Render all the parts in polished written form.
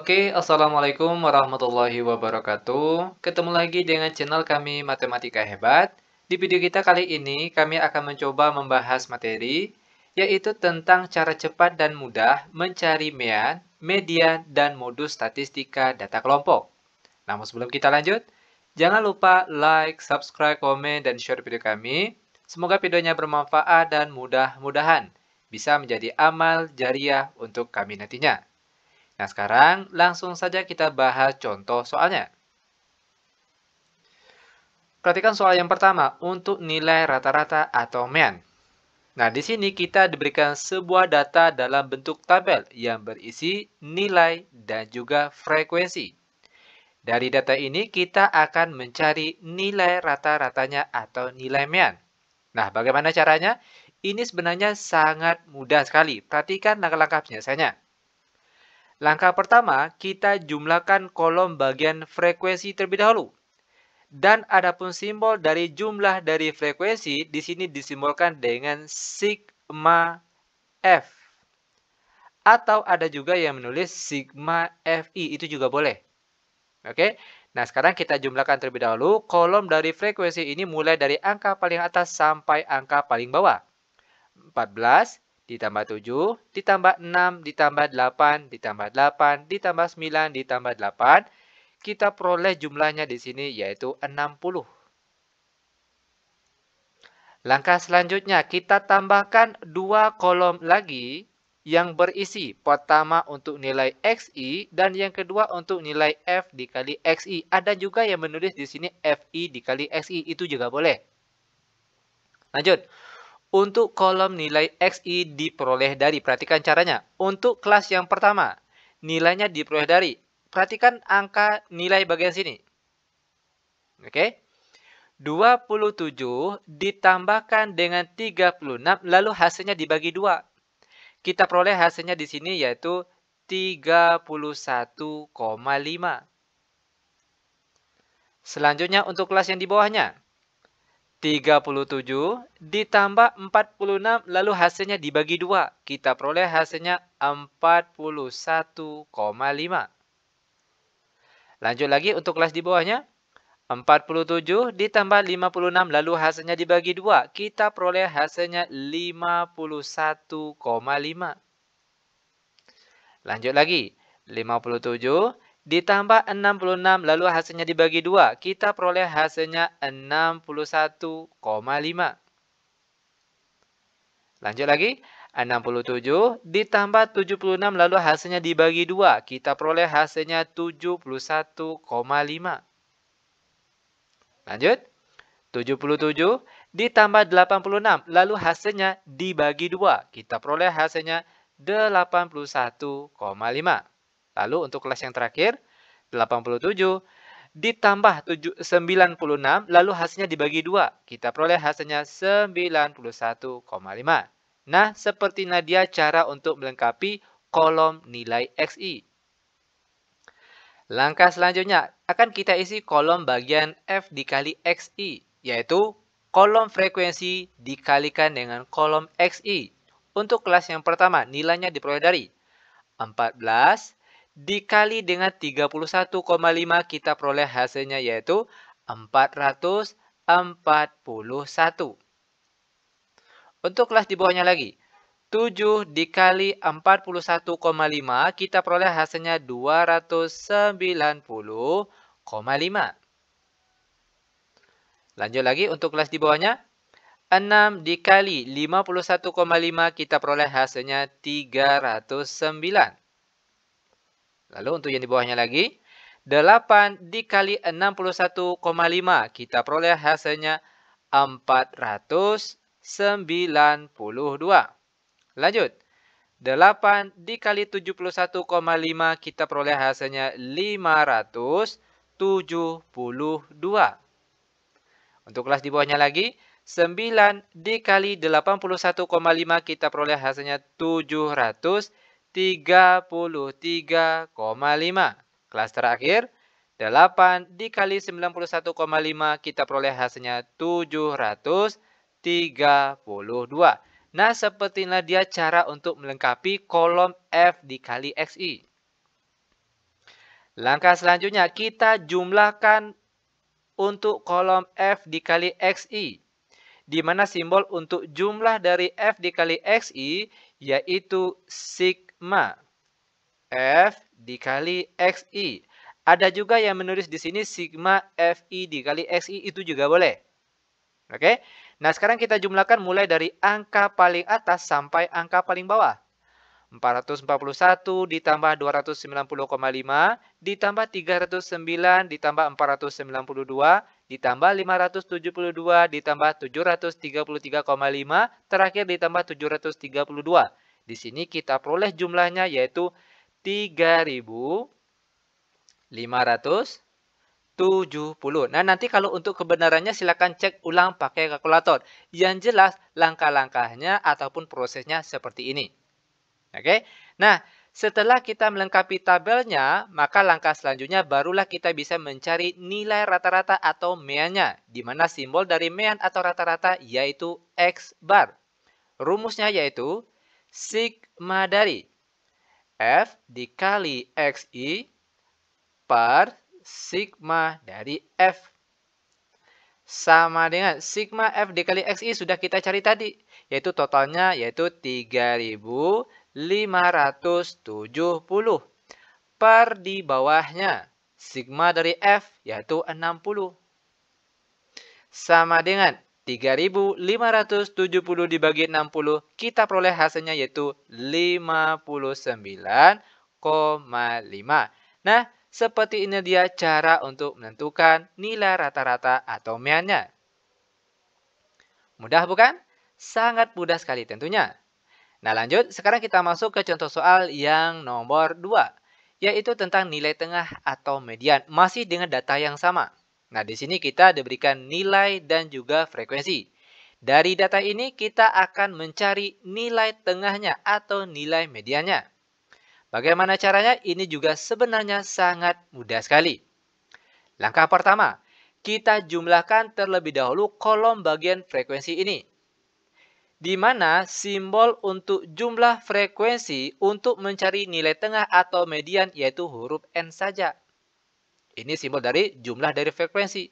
Oke, Assalamualaikum warahmatullahi wabarakatuh. Ketemu lagi dengan channel kami Matematika Hebat. Di video kita kali ini, kami akan mencoba membahas materi, yaitu tentang cara cepat dan mudah mencari mean, median, dan modus statistika data kelompok. Namun sebelum kita lanjut, jangan lupa like, subscribe, komen, dan share video kami. Semoga videonya bermanfaat dan mudah-mudahan bisa menjadi amal jariah untuk kami nantinya. Nah, sekarang langsung saja kita bahas contoh soalnya. Perhatikan soal yang pertama untuk nilai rata-rata atau mean. Nah, di sini kita diberikan sebuah data dalam bentuk tabel yang berisi nilai dan juga frekuensi. Dari data ini kita akan mencari nilai rata-ratanya atau nilai mean. Nah, bagaimana caranya? Ini sebenarnya sangat mudah sekali. Perhatikan langkah-langkah penyelesaiannya. Langkah pertama, kita jumlahkan kolom bagian frekuensi terlebih dahulu. Dan adapun simbol dari jumlah dari frekuensi di sini disimbolkan dengan sigma F. Atau ada juga yang menulis sigma Fi, itu juga boleh. Oke. Nah, sekarang kita jumlahkan terlebih dahulu kolom dari frekuensi ini mulai dari angka paling atas sampai angka paling bawah. 14 ditambah 7, ditambah 6, ditambah 8, ditambah 8, ditambah 9, ditambah 8. Kita peroleh jumlahnya di sini yaitu 60. Langkah selanjutnya kita tambahkan dua kolom lagi yang berisi pertama untuk nilai XI dan yang kedua untuk nilai F dikali XI. Ada juga yang menulis di sini FI dikali XI, itu juga boleh. Lanjut. Untuk kolom nilai XI diperoleh dari, perhatikan caranya. Untuk kelas yang pertama, nilainya diperoleh dari, perhatikan angka nilai bagian sini. Oke. 27 ditambahkan dengan 36, lalu hasilnya dibagi 2. Kita peroleh hasilnya di sini yaitu 31,5. Selanjutnya untuk kelas yang di bawahnya. 37 ditambah 46 lalu hasilnya dibagi 2. Kita peroleh hasilnya 41,5. Lanjut lagi untuk kelas di bawahnya. 47 ditambah 56 lalu hasilnya dibagi 2. Kita peroleh hasilnya 51,5. Lanjut lagi. 57 ditambah 66 lalu hasilnya dibagi 2. Kita peroleh hasilnya 61,5. Lanjut lagi. 67 ditambah 76 lalu hasilnya dibagi 2. Kita peroleh hasilnya 71,5. Lanjut. 77 ditambah 86 lalu hasilnya dibagi 2. Kita peroleh hasilnya 81,5. Lalu untuk kelas yang terakhir, 87 ditambah 96 lalu hasilnya dibagi 2. Kita peroleh hasilnya 91,5. Nah, seperti inilah dia cara untuk melengkapi kolom nilai XI. Langkah selanjutnya akan kita isi kolom bagian F dikali XI, yaitu kolom frekuensi dikalikan dengan kolom XI. Untuk kelas yang pertama, nilainya diperoleh dari 14 dikali dengan 31,5, kita peroleh hasilnya yaitu 441. Untuk kelas di bawahnya lagi, 7 dikali 41,5, kita peroleh hasilnya 290,5. Lanjut lagi untuk kelas di bawahnya, 6 dikali 51,5, kita peroleh hasilnya 309. Lalu untuk yang di bawahnya lagi, 8 dikali 61,5, kita peroleh hasilnya 492. Lanjut. 8 dikali 71,5, kita peroleh hasilnya 572. Untuk kelas di bawahnya lagi, 9 dikali 81,5, kita peroleh hasilnya 733,5. Kelas terakhir, 8 dikali 91,5, kita peroleh hasilnya 732. Nah, seperti inilah dia cara untuk melengkapi kolom F dikali XI. Langkah selanjutnya, kita jumlahkan untuk kolom F dikali XI, di mana simbol untuk jumlah dari F dikali XI yaitu sigma F dikali XI. Ada juga yang menulis di sini sigma FI dikali XI, itu juga boleh. Oke. Nah, sekarang kita jumlahkan mulai dari angka paling atas sampai angka paling bawah. 441 ditambah 290,5 ditambah 309 ditambah 492 ditambah 572 ditambah 733,5 terakhir ditambah 732. Di sini kita peroleh jumlahnya yaitu 3.570. Nah, nanti kalau untuk kebenarannya silakan cek ulang pakai kalkulator. Yang jelas langkah-langkahnya ataupun prosesnya seperti ini. Oke. Nah, setelah kita melengkapi tabelnya, maka langkah selanjutnya barulah kita bisa mencari nilai rata-rata atau meannya, di mana simbol dari mean atau rata-rata yaitu X bar. Rumusnya yaitu sigma dari F dikali XI per sigma dari F. Sama dengan sigma F dikali XI sudah kita cari tadi, yaitu totalnya yaitu 3.570 per di bawahnya sigma dari F yaitu 60 sama dengan 3.570 dibagi 60, kita peroleh hasilnya yaitu 59,5. Nah, seperti ini dia cara untuk menentukan nilai rata-rata atau meannya. Mudah bukan? Sangat mudah sekali tentunya. Nah, lanjut. Sekarang kita masuk ke contoh soal yang nomor 2, yaitu tentang nilai tengah atau median, masih dengan data yang sama. Nah, di sini kita diberikan nilai dan juga frekuensi. Dari data ini kita akan mencari nilai tengahnya atau nilai mediannya. Bagaimana caranya? Ini juga sebenarnya sangat mudah sekali. Langkah pertama, kita jumlahkan terlebih dahulu kolom bagian frekuensi ini, di mana simbol untuk jumlah frekuensi untuk mencari nilai tengah atau median yaitu huruf N saja. Ini simbol dari jumlah dari frekuensi.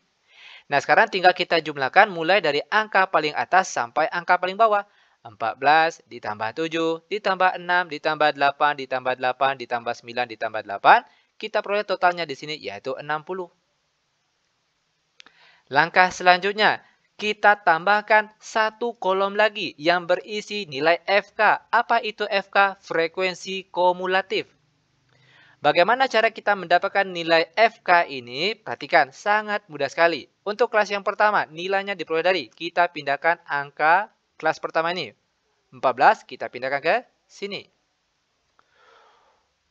Nah, sekarang tinggal kita jumlahkan mulai dari angka paling atas sampai angka paling bawah. 14 ditambah 7 ditambah 6 ditambah 8 ditambah 8 ditambah 9 ditambah 8. Kita peroleh totalnya di sini yaitu 60. Langkah selanjutnya, kita tambahkan satu kolom lagi yang berisi nilai FK. Apa itu FK? Frekuensi kumulatif. Bagaimana cara kita mendapatkan nilai FK ini? Perhatikan, sangat mudah sekali. Untuk kelas yang pertama, nilainya diperoleh dari, kita pindahkan angka kelas pertama ini. 14, kita pindahkan ke sini.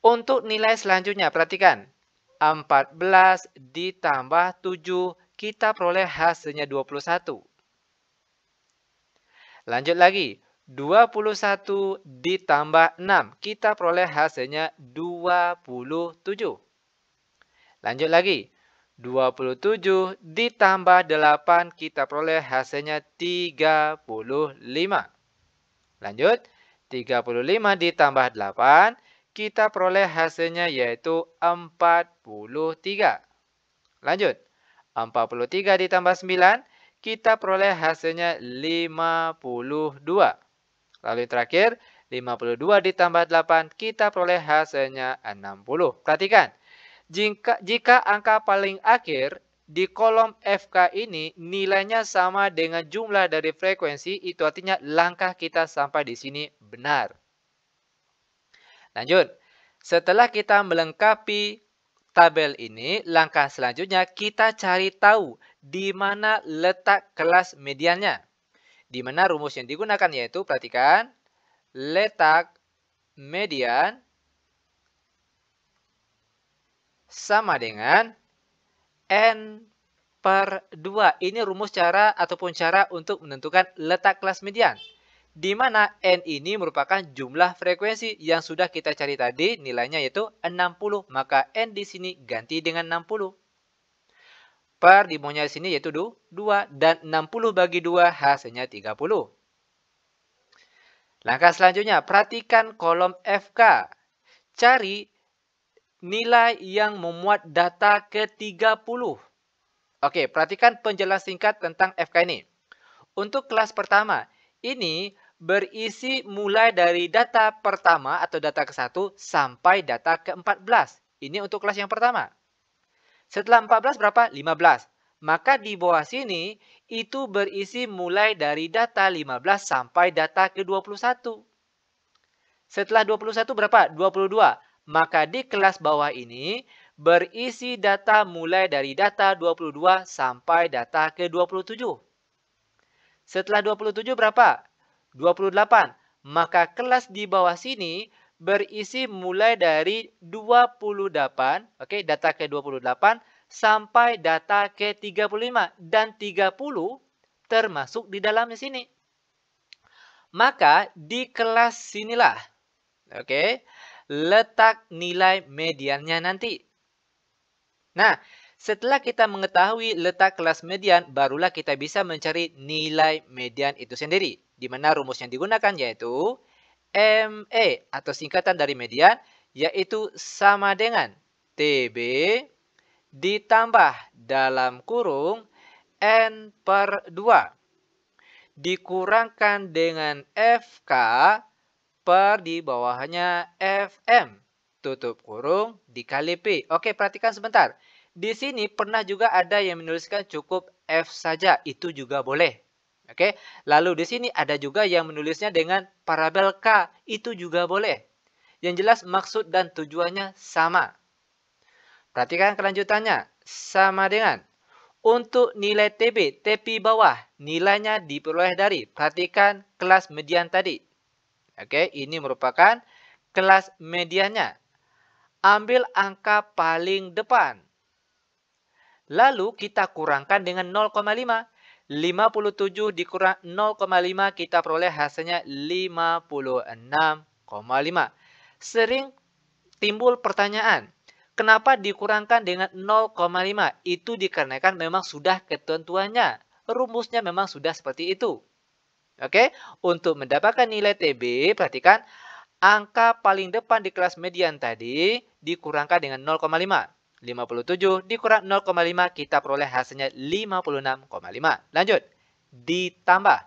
Untuk nilai selanjutnya, perhatikan. 14 ditambah 7, kita peroleh hasilnya 21. Lanjut lagi. 21 ditambah 6, kita peroleh hasilnya 27. Lanjut lagi. 27 ditambah 8, kita peroleh hasilnya 35. Lanjut. 35 ditambah 8, kita peroleh hasilnya yaitu 43. Lanjut. 43 ditambah 9, kita peroleh hasilnya 52. Lalu terakhir, 52 ditambah 8, kita peroleh hasilnya 60. Perhatikan, jika angka paling akhir di kolom FK ini nilainya sama dengan jumlah dari frekuensi, itu artinya langkah kita sampai di sini benar. Lanjut, setelah kita melengkapi tabel ini, langkah selanjutnya kita cari tahu di mana letak kelas mediannya. Di mana rumus yang digunakan yaitu, perhatikan, letak median sama dengan N per 2. Ini rumus cara ataupun cara untuk menentukan letak kelas median. Di mana N ini merupakan jumlah frekuensi yang sudah kita cari tadi, nilainya yaitu 60. Maka N di sini ganti dengan 60. Per dimaunya di sini yaitu 2. Dan 60 bagi 2 hasilnya 30. Langkah selanjutnya, perhatikan kolom FK. Cari nilai yang memuat data ke-30. Oke, perhatikan penjelasan singkat tentang FK ini. Untuk kelas pertama, ini berisi mulai dari data pertama atau data ke-1 sampai data ke-14. Ini untuk kelas yang pertama. Setelah 14 berapa? 15. Maka di bawah sini itu berisi mulai dari data 15 sampai data ke-21. Setelah 21 berapa? 22. Maka di kelas bawah ini berisi data mulai dari data 22 sampai data ke-27. Setelah 27 berapa? 28. Maka kelas di bawah sini berisi mulai dari 28, oke, data ke-28 sampai data ke-35 dan 30 termasuk di dalam sini. Maka di kelas sinilah, oke, letak nilai mediannya nanti. Nah, setelah kita mengetahui letak kelas median, barulah kita bisa mencari nilai median itu sendiri. Di mana rumus yang digunakan yaitu ME atau singkatan dari median, yaitu sama dengan TB ditambah dalam kurung N per 2 dikurangkan dengan FK per di bawahnya FM tutup kurung dikali P. Oke, perhatikan sebentar. Di sini pernah juga ada yang menuliskan cukup F saja, itu juga boleh. Oke, lalu di sini ada juga yang menulisnya dengan parabel K, itu juga boleh. Yang jelas maksud dan tujuannya sama. Perhatikan kelanjutannya, sama dengan untuk nilai TB, tepi bawah, nilainya diperoleh dari, perhatikan kelas median tadi. Oke, ini merupakan kelas mediannya. Ambil angka paling depan. Lalu kita kurangkan dengan 0,5. 57 dikurang 0,5 kita peroleh hasilnya 56,5. Sering timbul pertanyaan, kenapa dikurangkan dengan 0,5? Itu dikarenakan memang sudah ketentuannya. Rumusnya memang sudah seperti itu. Oke, untuk mendapatkan nilai TB, perhatikan angka paling depan di kelas median tadi dikurangkan dengan 0,5. 57 dikurang 0,5 kita peroleh hasilnya 56,5. Lanjut. Ditambah.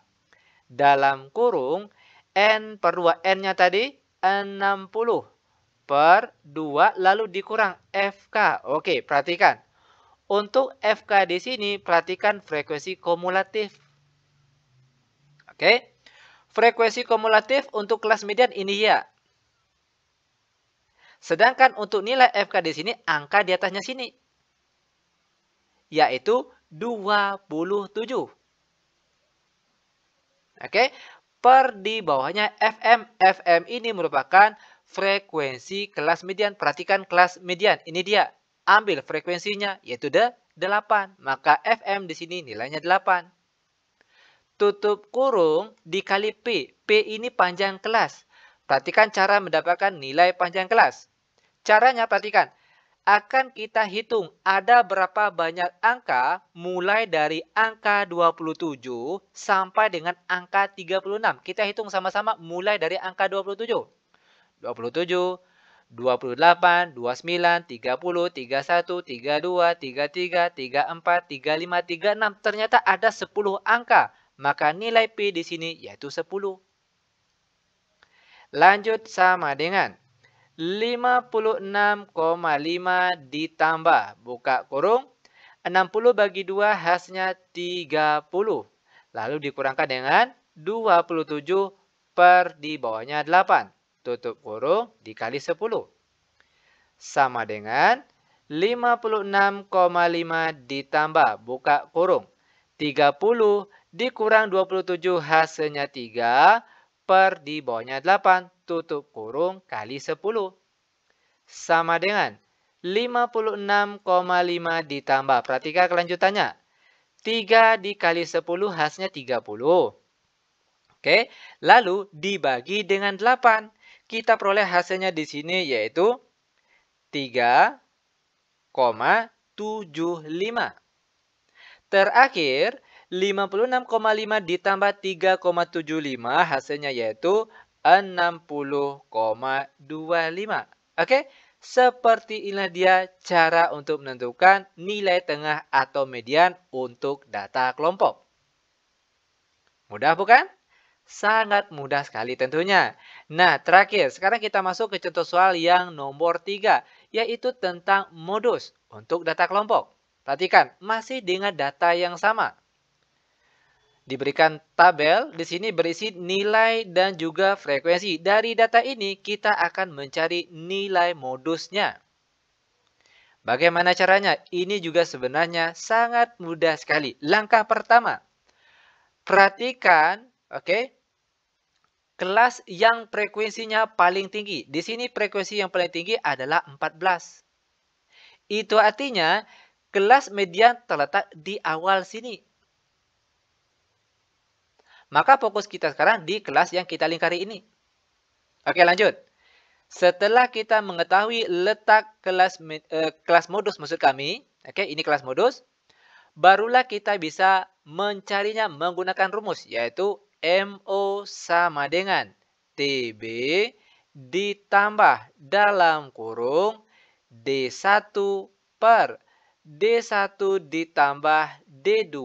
Dalam kurung N per 2. N-nya tadi 60 per 2 lalu dikurang FK. Oke, perhatikan. Untuk FK di sini perhatikan frekuensi kumulatif. Oke. Frekuensi kumulatif untuk kelas median ini ya. Sedangkan untuk nilai FK di sini, angka di atasnya sini. Yaitu 27. Oke. Per di bawahnya FM. FM ini merupakan frekuensi kelas median. Perhatikan kelas median. Ini dia. Ambil frekuensinya, yaitu 8. Maka FM di sini nilainya 8. Tutup kurung dikali P. P ini panjang kelas. Perhatikan cara mendapatkan nilai panjang kelas. Caranya perhatikan, akan kita hitung ada berapa banyak angka mulai dari angka 27 sampai dengan angka 36. Kita hitung sama-sama mulai dari angka 27. 27, 28, 29, 30, 31, 32, 33, 34, 35, 36. Ternyata ada 10 angka. Maka nilai P di sini yaitu 10. Lanjut sama dengan 56,5 ditambah, buka kurung, 60 bagi 2 hasilnya 30. Lalu dikurangkan dengan 27 per di bawahnya 8. Tutup kurung dikali 10. Sama dengan 56,5 ditambah, buka kurung, 30 dikurang 27 hasilnya 3 per di bawahnya 8. Tutup kurung kali 10. Sama dengan 56,5 ditambah. Perhatikan kelanjutannya. 3 dikali 10 hasilnya 30. Oke. Lalu dibagi dengan 8. Kita peroleh hasilnya di sini yaitu 3,75. Terakhir, 56,5 ditambah 3,75 hasilnya yaitu 60,25. Oke, Seperti inilah dia cara untuk menentukan nilai tengah atau median untuk data kelompok. Mudah bukan? Sangat mudah sekali tentunya. Nah, terakhir, sekarang kita masuk ke contoh soal yang nomor 3, yaitu tentang modus untuk data kelompok. Perhatikan, masih dengan data yang sama. Diberikan tabel, di sini berisi nilai dan juga frekuensi. Dari data ini, kita akan mencari nilai modusnya. Bagaimana caranya? Ini juga sebenarnya sangat mudah sekali. Langkah pertama, perhatikan, oke, kelas yang frekuensinya paling tinggi. Di sini frekuensi yang paling tinggi adalah 14. Itu artinya kelas median terletak di awal sini. Maka fokus kita sekarang di kelas yang kita lingkari ini. Oke, lanjut. Setelah kita mengetahui letak kelas modus maksud kami, oke, ini kelas modus, barulah kita bisa mencarinya menggunakan rumus, yaitu MO sama dengan TB ditambah dalam kurung D1 per D1 ditambah D2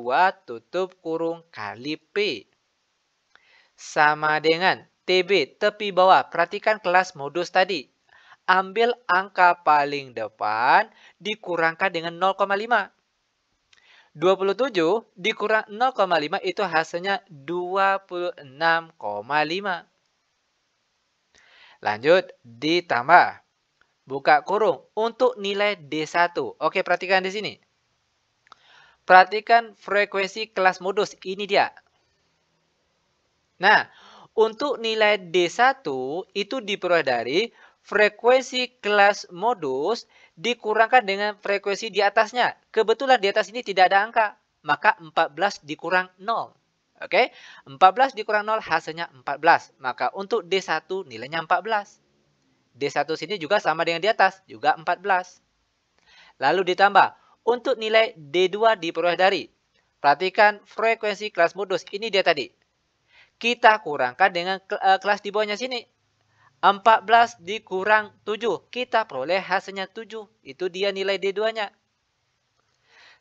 tutup kurung kali P. Sama dengan TB tepi bawah. Perhatikan kelas modus tadi. Ambil angka paling depan dikurangkan dengan 0,5. 27 dikurang 0,5 itu hasilnya 26,5. Lanjut, ditambah. Buka kurung untuk nilai D1. Oke, perhatikan di sini. Perhatikan frekuensi kelas modus. Ini dia. Nah, untuk nilai D1 itu diperoleh dari frekuensi kelas modus dikurangkan dengan frekuensi di atasnya. Kebetulan di atas ini tidak ada angka, maka 14 dikurang 0. Oke, 14 dikurang 0 hasilnya 14. Maka untuk D1 nilainya 14. D1 sini juga sama dengan di atas, juga 14. Lalu ditambah, untuk nilai D2 diperoleh dari, perhatikan frekuensi kelas modus, ini dia tadi. Kita kurangkan dengan kelas di bawahnya sini. 14 dikurang 7. Kita peroleh hasilnya 7. Itu dia nilai D2-nya.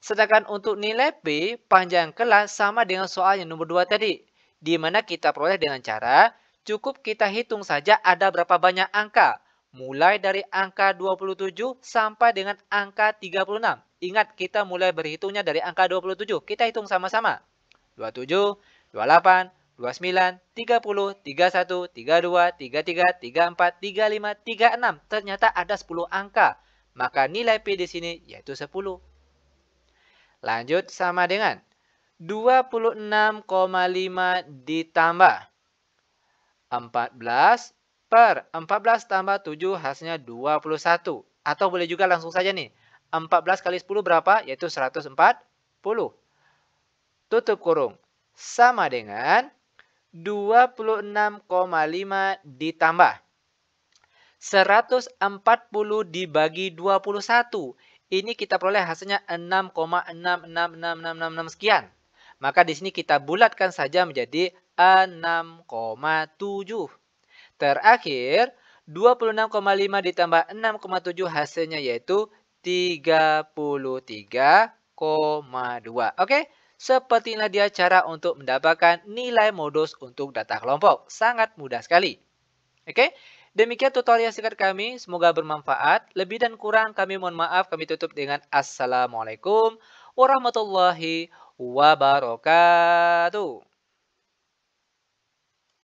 Sedangkan untuk nilai P, panjang kelas sama dengan soal yang nomor 2 tadi. Di mana kita peroleh dengan cara, cukup kita hitung saja ada berapa banyak angka. Mulai dari angka 27 sampai dengan angka 36. Ingat, kita mulai berhitungnya dari angka 27. Kita hitung sama-sama. 27, 28, 29, 30, 31, 32, 33, 34, 35, 36. Ternyata ada 10 angka. Maka nilai P di sini yaitu 10. Lanjut sama dengan 26,5 ditambah 14 per 14 tambah 7 hasilnya 21. Atau boleh juga langsung saja nih. 14 kali 10 berapa? Yaitu 140. Tutup kurung. Sama dengan 26,5 ditambah 140 dibagi 21. Ini kita peroleh hasilnya 6,666666 sekian. Maka di sini kita bulatkan saja menjadi 6,7. Terakhir, 26,5 ditambah 6,7 hasilnya yaitu 33,2. Oke? Seperti inilah dia cara untuk mendapatkan nilai modus untuk data kelompok. Sangat mudah sekali. Oke, demikian tutorial singkat kami. Semoga bermanfaat. Lebih dan kurang kami mohon maaf. Kami tutup dengan Assalamualaikum warahmatullahi wabarakatuh.